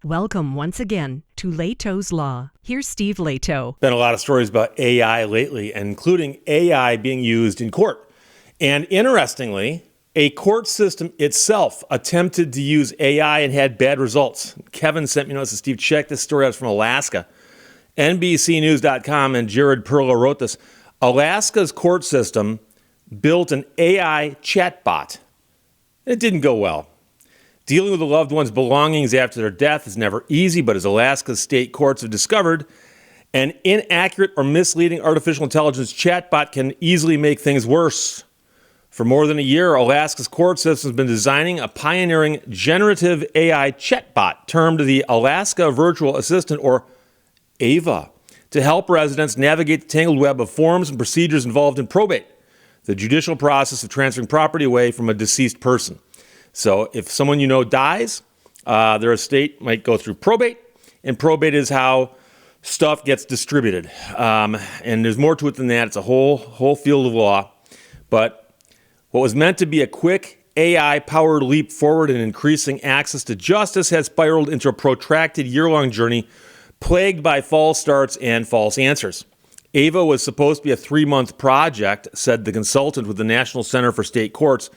Welcome once again to Lehto's Law. Here's Steve Lehto. Been a lot of stories about AI lately, including AI being used in court. And interestingly, a court system itself attempted to use AI and had bad results. Kevin sent me notes. Steve, check this story out. It's from Alaska. NBCnews.com and Jared Perla wrote this. Alaska's court system built an AI chatbot. It didn't go well. Dealing with a loved one's belongings after their death is never easy, but as Alaska's state courts have discovered, an inaccurate or misleading artificial intelligence chatbot can easily make things worse. For more than a year, Alaska's court system has been designing a pioneering generative AI chatbot termed the Alaska Virtual Assistant, or AVA, to help residents navigate the tangled web of forms and procedures involved in probate, the judicial process of transferring property away from a deceased person. So if someone you know dies, their estate might go through probate, and probate is how stuff gets distributed. And there's more to it than that. It's a whole field of law. But what was meant to be a quick AI-powered leap forward in increasing access to justice has spiraled into a protracted year-long journey plagued by false starts and false answers. AVA was supposed to be a 3-month project, said the consultant with the National Center for State Courts,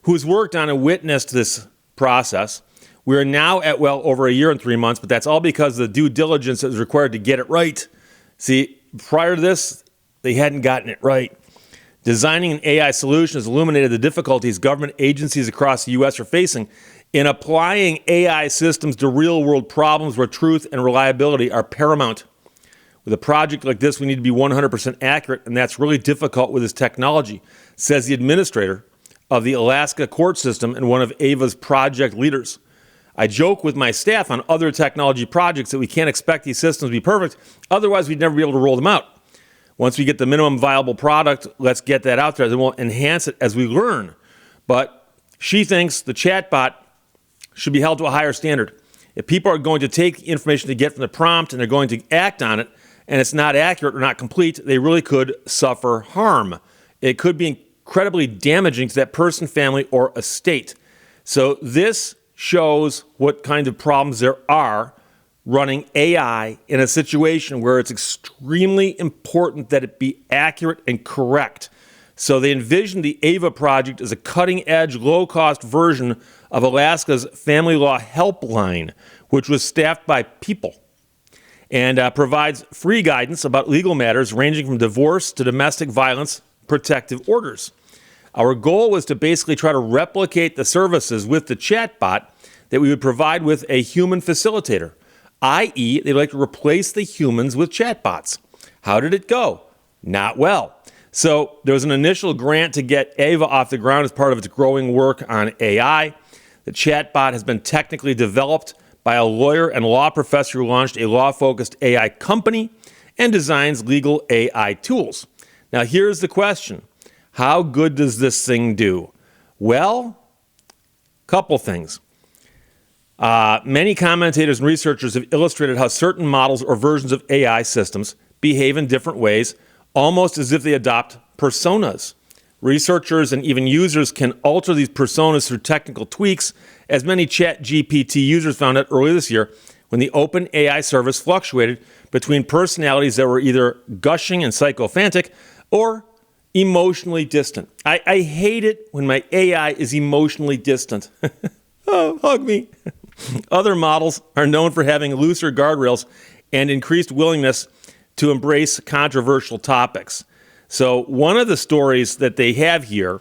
who has worked on and witnessed this process. We are now at well over a year and 3 months, but that's all because of the due diligence that was required to get it right. See, prior to this, they hadn't gotten it right. Designing an AI solution has illuminated the difficulties government agencies across the U.S. are facing in applying AI systems to real-world problems where truth and reliability are paramount. With a project like this, we need to be 100% accurate, and that's really difficult with this technology, says the administrator of the Alaska court system and one of AVA's project leaders. I joke with my staff on other technology projects that we can't expect these systems to be perfect, otherwise we'd never be able to roll them out. Once we get the minimum viable product, let's get that out there, then we'll enhance it as we learn. But she thinks the chatbot should be held to a higher standard. If people are going to take the information they get from the prompt and they're going to act on it, and it's not accurate or not complete, they really could suffer harm. It could be incredibly damaging to that person, family, or estate. So this shows what kind of problems there are running AI in a situation where it's extremely important that it be accurate and correct. So they envisioned the AVA project as a cutting-edge, low-cost version of Alaska's family law helpline, which was staffed by people and provides free guidance about legal matters ranging from divorce to domestic violence protective orders. Our goal was to basically try to replicate the services with the chatbot that we would provide with a human facilitator, i.e., they'd like to replace the humans with chatbots. How did it go? Not well. So there was an initial grant to get AVA off the ground as part of its growing work on AI. The chatbot has been technically developed by a lawyer and law professor who launched a law-focused AI company and designs legal AI tools. Now here's the question. How good does this thing do? Well, couple things. Many commentators and researchers have illustrated how certain models or versions of AI systems behave in different ways, almost as if they adopt personas. Researchers and even users can alter these personas through technical tweaks, as many ChatGPT users found out earlier this year when the open AI service fluctuated between personalities that were either gushing and sycophantic or emotionally distant. I hate it when my AI is emotionally distant. Oh, hug me. Other models are known for having looser guardrails and increased willingness to embrace controversial topics. So one of the stories that they have here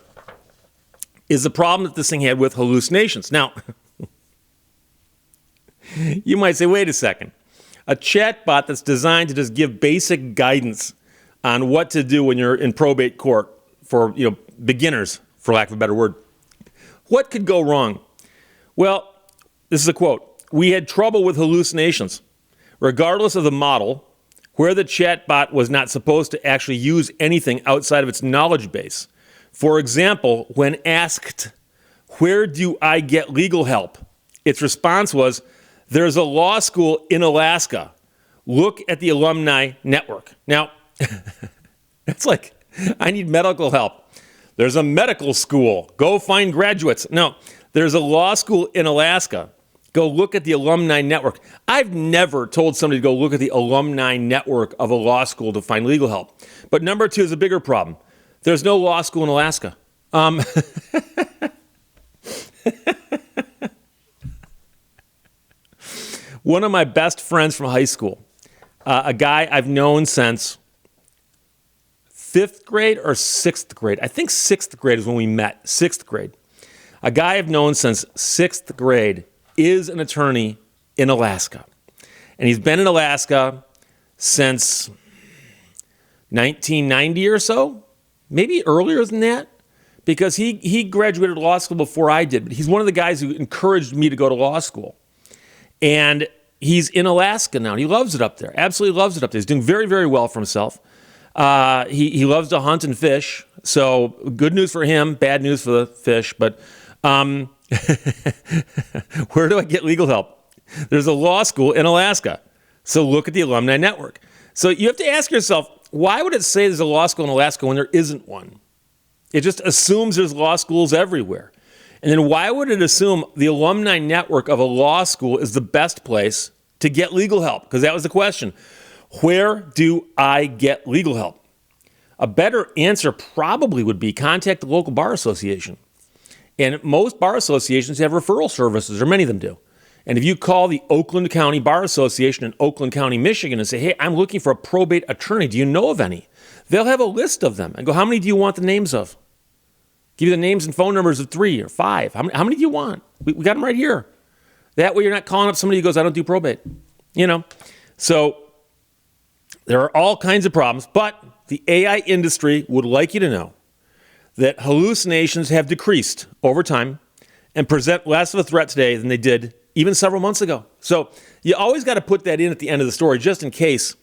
is the problem that this thing had with hallucinations. Now, you might say, wait a second. A chatbot that's designed to just give basic guidance on what to do when you're in probate court for, beginners, for lack of a better word. What could go wrong? Well, this is a quote. We had trouble with hallucinations. Regardless of the model, where the chatbot was not supposed to actually use anything outside of its knowledge base. For example, when asked, where do I get legal help? Its response was, there's a law school in Alaska. Look at the alumni network. Now, it's like, I need medical help. There's a medical school. Go find graduates. No, there's a law school in Alaska. Go look at the alumni network. I've never told somebody to go look at the alumni network of a law school to find legal help. But number two is a bigger problem. There's no law school in Alaska. One of my best friends from high school, a guy I've known since 5th grade or 6th grade. I think 6th grade is when we met, 6th grade. A guy I've known since 6th grade is an attorney in Alaska. And he's been in Alaska since 1990 or so, maybe earlier than that, because he graduated law school before I did. But he's one of the guys who encouraged me to go to law school. And he's in Alaska now, and he loves it up there, absolutely loves it up there. He's doing very, very well for himself. He loves to hunt and fish, so good news for him, bad news for the fish. But where do I get legal help? There's a law school in Alaska, so look at the alumni network. So you have to ask yourself, why would it say there's a law school in Alaska when there isn't one? It just assumes there's law schools everywhere. And then why would it assume the alumni network of a law school is the best place to get legal help? Because that was the question. Where do I get legal help? A better answer probably would be contact the local bar association. And most bar associations have referral services, or many of them do. And if you call the Oakland County Bar Association in Oakland County, Michigan, and say, hey, I'm looking for a probate attorney, do you know of any? They'll have a list of them. And go, how many do you want the names of? Give you the names and phone numbers of 3 or 5. How many do you want? We got them right here. That way you're not calling up somebody who goes, I don't do probate. So there are all kinds of problems, but the AI industry would like you to know that hallucinations have decreased over time and present less of a threat today than they did even several months ago. So you always got to put that in at the end of the story, just in case.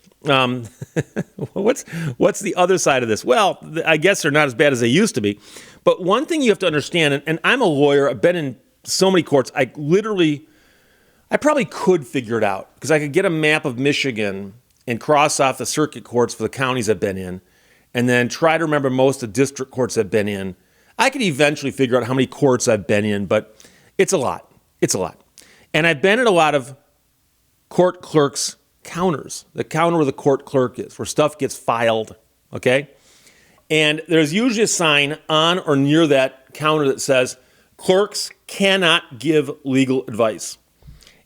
What's the other side of this? Well, I guess they're not as bad as they used to be. But one thing you have to understand, and I'm a lawyer, I've been in so many courts, I probably could figure it out, because I could get a map of Michigan and cross off the circuit courts for the counties I've been in, and then try to remember most of the district courts I've been in. I could eventually figure out how many courts I've been in, but it's a lot. It's a lot. And I've been in a lot of court clerks' counters, the counter where the court clerk is, where stuff gets filed, okay? And there's usually a sign on or near that counter that says, clerks cannot give legal advice.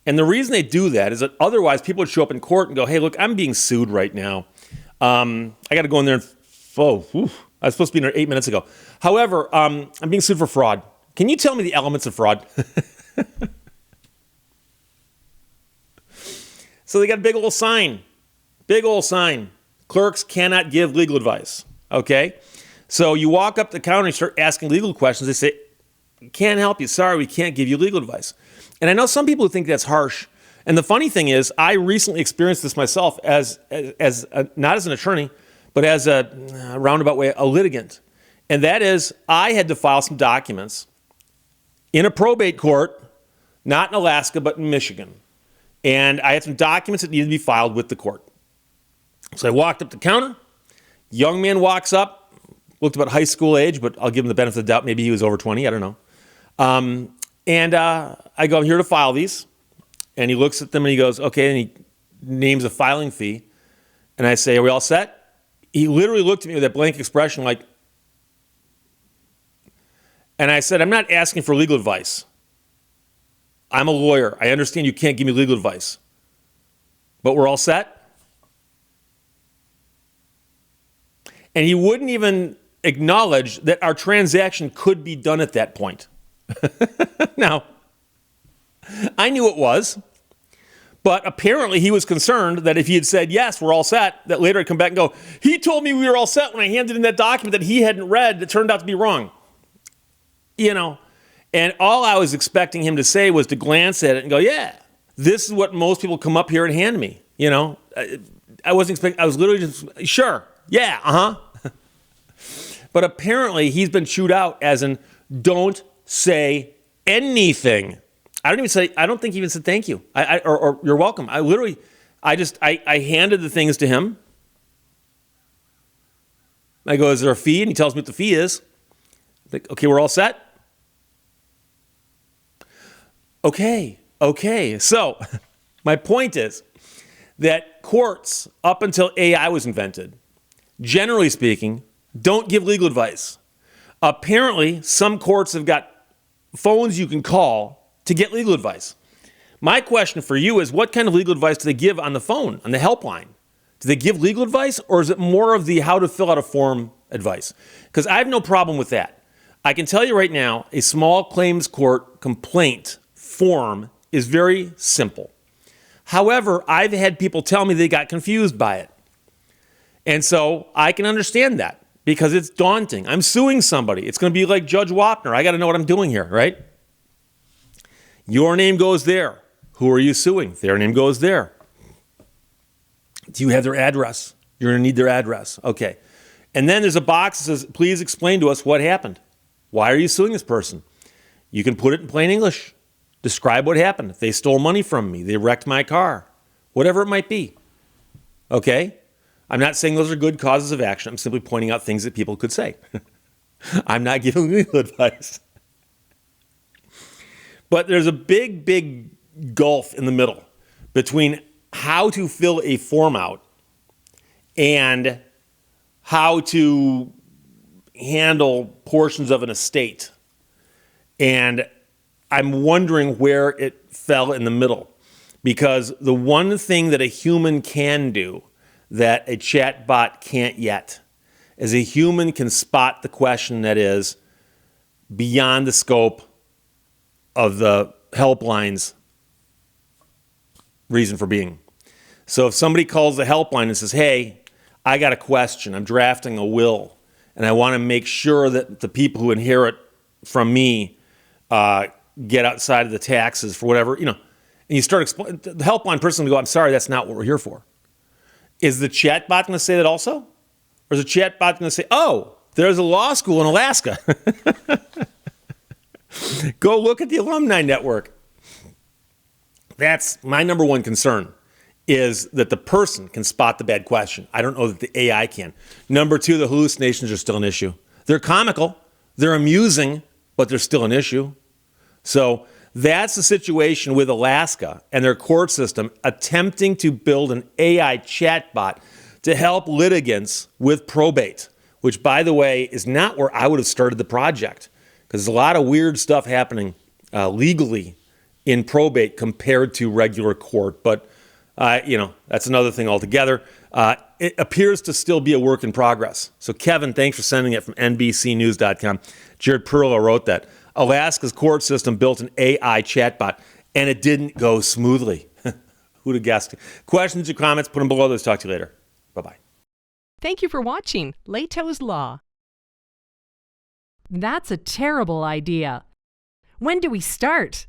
And the reason they do that is that otherwise people would show up in court and go, hey, look, I'm being sued right now. I got to go in there and, I was supposed to be in there 8 minutes ago. However, I'm being sued for fraud. Can you tell me the elements of fraud? So they got a big old sign. Clerks cannot give legal advice. Okay? So you walk up to the counter and start asking legal questions. They say, can't help you. Sorry, we can't give you legal advice. And I know some people who think that's harsh. And the funny thing is, I recently experienced this myself as not as an attorney, but as a roundabout way, a litigant. And that is, I had to file some documents in a probate court, not in Alaska, but in Michigan. And I had some documents that needed to be filed with the court. So I walked up to the counter. Young man walks up, looked about high school age, but I'll give him the benefit of the doubt. Maybe he was over 20, I don't know. And I go, I'm here to file these. And he looks at them and he goes, okay, and he names a filing fee. And I say, are we all set? He literally looked at me with that blank expression like, and I said, I'm not asking for legal advice. I'm a lawyer. I understand you can't give me legal advice. But we're all set? And he wouldn't even acknowledge that our transaction could be done at that point. Now, I knew it was, but apparently he was concerned that if he had said, yes, we're all set, that later I'd come back and go, he told me we were all set when I handed in that document that he hadn't read that turned out to be wrong. And all I was expecting him to say was to glance at it and go, yeah, this is what most people come up here and hand me. I wasn't expecting, I was literally just, sure, yeah, uh-huh. But apparently he's been chewed out as in, don't say anything. I don't think he even said thank you. Or you're welcome. I handed the things to him. I go, is there a fee? And he tells me what the fee is. I'm like, okay, we're all set. Okay, Okay, so my point is that courts, up until AI was invented, generally speaking, don't give legal advice. Apparently, some courts have got phones you can call to get legal advice. My question for you is, what kind of legal advice do they give on the phone, on the helpline? Do they give legal advice, or is it more of the how to fill out a form advice? Because I have no problem with that. I can tell you right now, a small claims court complaint form is very simple. However, I've had people tell me they got confused by it. And so I can understand that because it's daunting. I'm suing somebody. It's going to be like Judge Wapner. I got to know what I'm doing here, right? Your name goes there. Who are you suing? Their name goes there. Do you have their address? You're going to need their address. Okay. And then there's a box that says, please explain to us what happened. Why are you suing this person? You can put it in plain English. Describe what happened. If they stole money from me, they wrecked my car, whatever it might be. Okay? I'm not saying those are good causes of action. I'm simply pointing out things that people could say. I'm not giving legal advice. But there's a big, big gulf in the middle between how to fill a form out and how to handle portions of an estate. And I'm wondering where it fell in the middle, because the one thing that a human can do that a chatbot can't yet is a human can spot the question that is beyond the scope of the helpline's reason for being. So if somebody calls the helpline and says, hey, I got a question, I'm drafting a will, and I want to make sure that the people who inherit from me get outside of the taxes for whatever, and you start explaining, the helpline person will go, I'm sorry, that's not what we're here for. Is the chatbot going to say that also? Or is the chatbot going to say, oh, there's a law school in Alaska. Go look at the alumni network. That's my number one concern, is that the person can spot the bad question. I don't know that the AI can. Number two, the hallucinations are still an issue. They're comical, they're amusing, but they're still an issue. So that's the situation with Alaska and their court system attempting to build an AI chatbot to help litigants with probate, which, by the way, is not where I would have started the project, because there's a lot of weird stuff happening legally in probate compared to regular court. But, that's another thing altogether. It appears to still be a work in progress. So, Kevin, thanks for sending it from NBCnews.com. Jared Perlow wrote that. Alaska's court system built an AI chatbot, and it didn't go smoothly. Who'd have guessed? Questions or comments, put them below. Let's talk to you later. Bye-bye. Thank you for watching Lehto's Law. That's a terrible idea. When do we start?